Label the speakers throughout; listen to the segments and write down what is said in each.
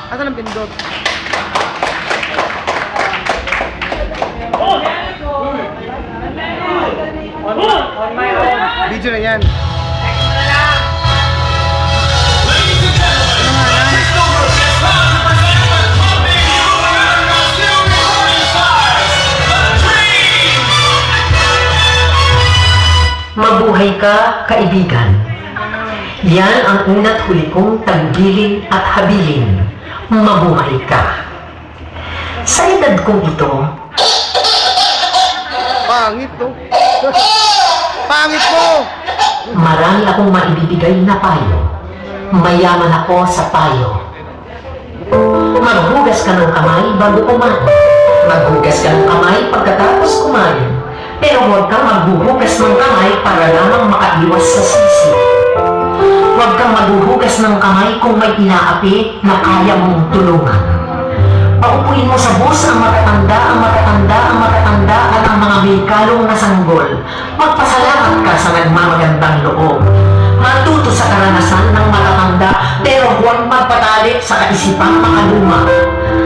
Speaker 1: Asan ang pindot?
Speaker 2: On my own.
Speaker 1: Video na yan.
Speaker 3: Mabuhay ka, kaibigan. Yan ang una't huli kong tanggiling at habilin. Mabuhay ka. Sa edad kong ito,
Speaker 1: Pangit to. Pangit mo!
Speaker 3: marami akong maibibigay na payo. Mayaman ako sa payo. Maghugas ka ng kamay bago kumain. Maghugas ka ng kamay pagkatapos kumain. Pero huwag kang maghuhugas ng kamay para lamang makaiwas sa sisi. Huwag kang maghuhugas ng kamay kung may inaapi na kaya mong tulungan. Paupuin mo sa bus ang matatanda at ang mga may kalong na sanggol. Magpasalamat ka sa nagmamagandang loob. Matuto sa karanasan ng matatanda pero huwag magpatali sa kaisipang makaluma.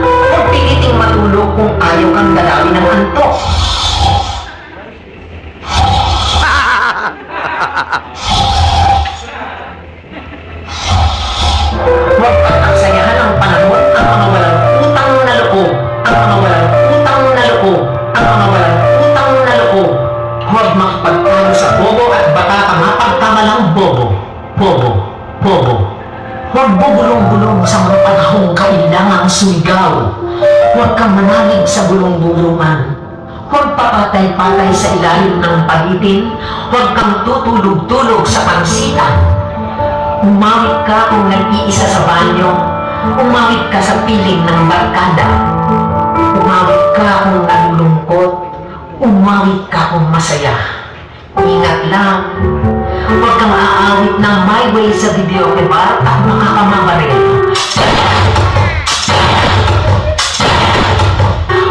Speaker 3: Huwag piliting matulog kung ayaw kang dalawin ng antok. Huwag pagkaksayahan ang panahon ang mga walang utang na loob. Ang mga walang utang na loob. Ang mga walang utang na loob. Huwag makipagtalo sa bobo at baka mapagkamalang bobo. Bobo. Bobo. Huwag bubulong-bulong sa mga panahong kailangang sumigaw. Huwag kang manalig sa bulong-bulungan. Huwag papatay-patay sa ilalim ng pagitin. Huwag kang tutulog-tulog sa pansitan. Umawit ka kung nag-iisa sa banyo. Umawit ka sa piling ng barkada. Umawit ka kung nalulungkot. Umawit ka kung masaya. Ingat lang. Huwag kang aawit ng My Way sa video bar at makakamamaril.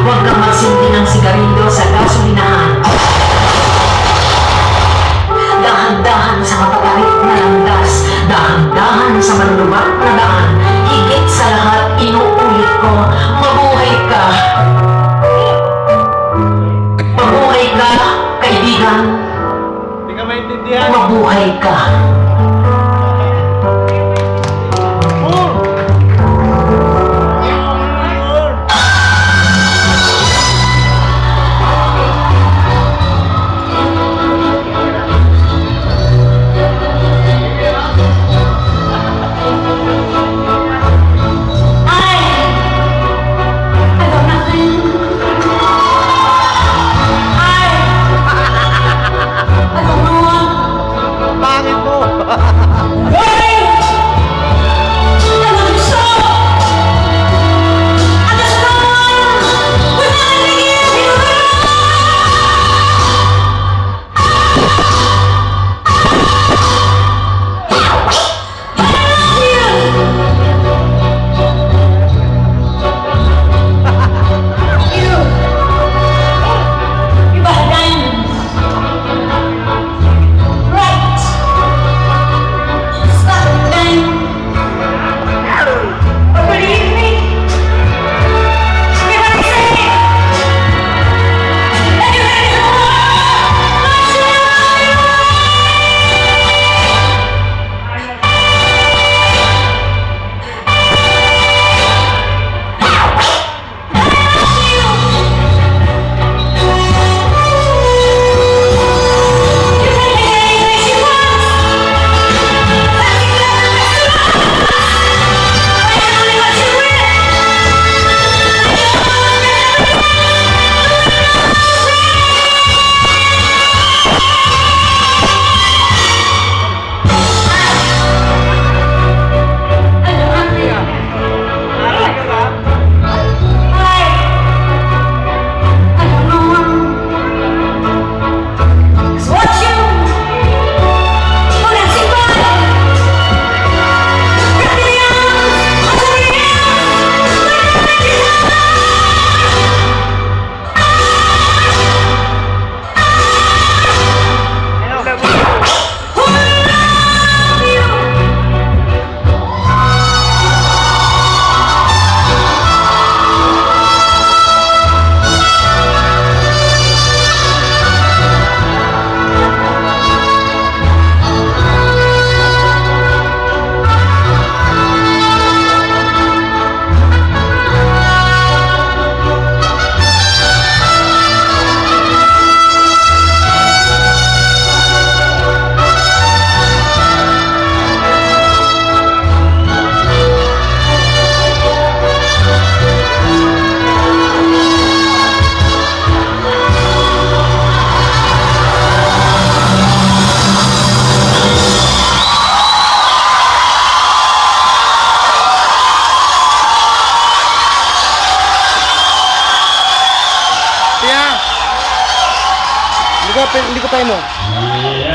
Speaker 3: Huwag kang magsindi ng sigarilyo sa gasolinahan. Dahan-dahan sa matatarik na landas. Dahan-dahan sa malulubak na daan. Higit sa lahat, inuulit ko, mabuhay ka. Mabuhay ka, kaibigan.
Speaker 1: Hindi ka maintindihan.
Speaker 3: Mabuhay ka.
Speaker 1: Hindi ko tayo mo.